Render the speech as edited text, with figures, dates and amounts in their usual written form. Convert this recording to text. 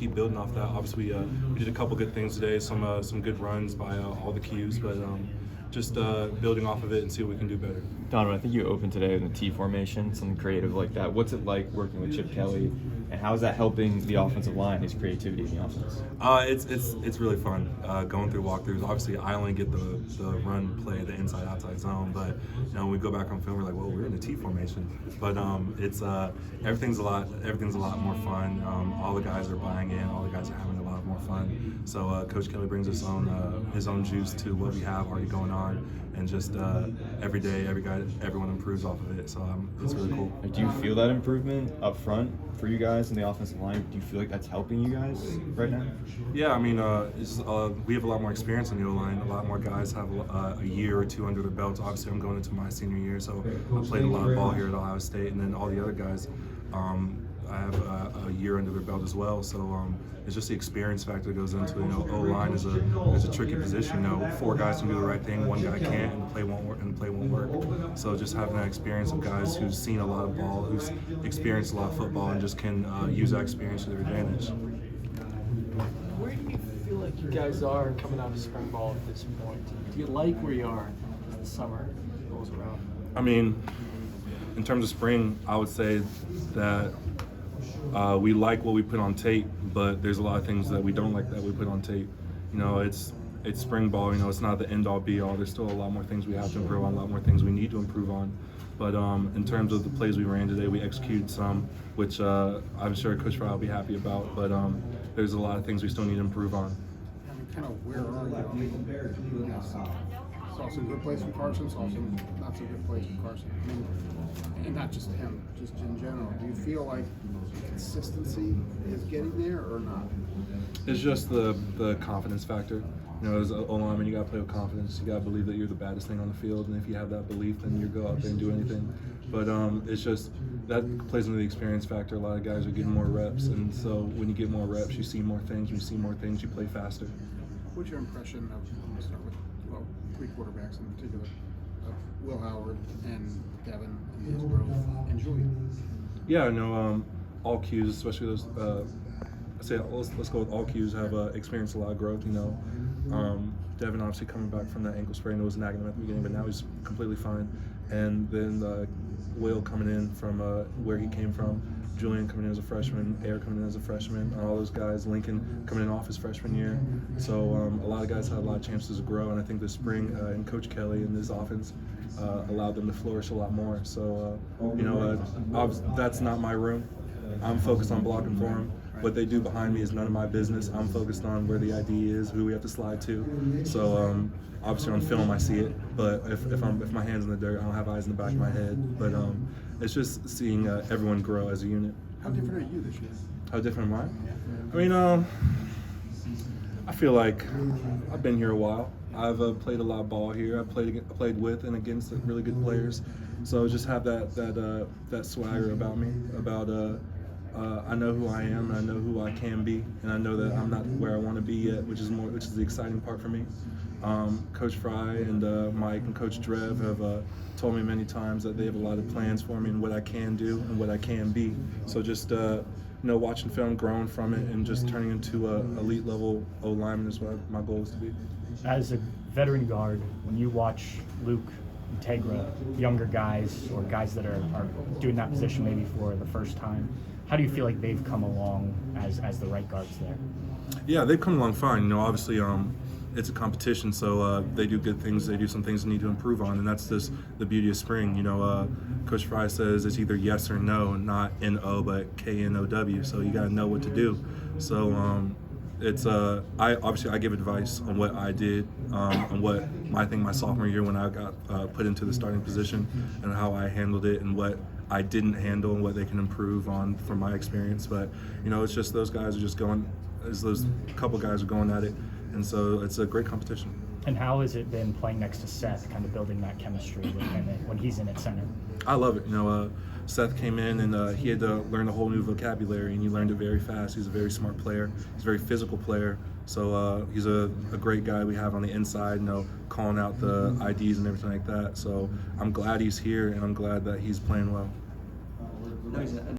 keep building off that. Obviously, we did a couple good things today, some good runs by all the Qs, but just building off of it and see what we can do better. Donovan, I think you opened today in the T formation, something creative like that. What's it like working with Chip Kelly, and how is that helping the offensive line, his creativity in the offense? It's really fun going through walkthroughs. Obviously, I only get the run play, the inside-outside zone, but when we go back on film, we're like, well, we're in a T formation. But it's everything's a lot more fun. All the guys are buying in. All the guys are having a lot more fun. So Coach Kelly brings his own juice to what we have already going on, and just every day, everyone improves off of it. So it's really cool. Do you feel that improvement up front for you guys in the offensive line? Do you feel like that's helping you guys right now? Yeah, I mean, we have a lot more experience in the O-line. A lot more guys have a year or two under their belts. Obviously, I'm going into my senior year, so I played a lot of ball here at Ohio State, and then all the other guys, I have a year under their belt as well. So it's just the experience factor that goes into it. O-line is a tricky position. 4 guys can do the right thing, 1 guy can't, and the play won't work. So just having that experience of guys who's seen a lot of ball, who's experienced a lot of football, and just can use that experience to their advantage. Where do you feel like you guys are coming out of spring ball at this point? Do you like where you are as the summer rolls around? I mean, in terms of spring, I would say that we like what we put on tape, but there's a lot of things that we don't like that we put on tape. It's spring ball. It's not the end-all be-all. There's still a lot more things we have to improve on, a lot more things we need to improve on. But in terms of the plays we ran today, we executed some, which I'm sure Coach Fry will be happy about. But there's a lot of things we still need to improve on. Kind of where are you? Saw some good plays from Carson, saw some not so good plays from Carson. I mean, and not just him, just in general. Do you feel like consistency is getting there or not? It's just the confidence factor. As an O-lineman, you got to play with confidence. You got to believe that you're the baddest thing on the field, and if you have that belief, then you go out there and do anything. But it's just that plays into the experience factor. A lot of guys are getting more reps, and so when you get more reps, you see more things. When you see more things, you play faster. What's your impression of, we'll start with 3 quarterbacks in particular, of Will Howard and Devin and his growth and Julian? Yeah, all Qs, especially those. Let's go with all Qs have experienced a lot of growth. Devin obviously coming back from that ankle sprain, it was nagging him at the beginning, but now he's completely fine. And then Will coming in from where he came from, Julian coming in as a freshman, Air coming in as a freshman, all those guys, Lincoln coming in off his freshman year. So a lot of guys had a lot of chances to grow, and I think this spring, and Coach Kelly and this offense allowed them to flourish a lot more. So, that's not my room. I'm focused on blocking for them. What they do behind me is none of my business. I'm focused on where the ID is, who we have to slide to. So obviously on film I see it, but if my hand's in the dirt, I don't have eyes in the back of my head. But it's just seeing everyone grow as a unit. How different are you this year? How different am I? I mean, I feel like I've been here a while. I've played a lot of ball here. I played with and against really good players. So just have that swagger about me. I know who I am, and I know who I can be, and I know that I'm not where I want to be yet, which is the exciting part for me. Coach Fry and Mike and Coach Drev have told me many times that they have a lot of plans for me and what I can do and what I can be. So just watching film, growing from it, and just turning into a elite level O lineman is what my goal is to be. As a veteran guard, when you watch Luke, Integra, younger guys or guys that are doing that position maybe for the first time, how do you feel like they've come along as the right guards there? Yeah, they've come along fine. Obviously, it's a competition, so they do good things. They do some things they need to improve on, and that's just the beauty of spring. Coach Fry says it's either yes or no, not N-O, but K-N-O-W. So you got to know what to do. So it's I give advice on what I did, on what I think my sophomore year when I got put into the starting position, and how I handled it, and what I didn't handle and what they can improve on from my experience. But it's just those guys are just going, as those couple guys are going at it, and so it's a great competition. And how has it been playing next to Seth, kind of building that chemistry with him when he's in at center? I love it. Seth came in and he had to learn a whole new vocabulary, and he learned it very fast. He's a very smart player. He's a very physical player. So he's a great guy we have on the inside, calling out the IDs and everything like that. So I'm glad he's here, and I'm glad that he's playing well.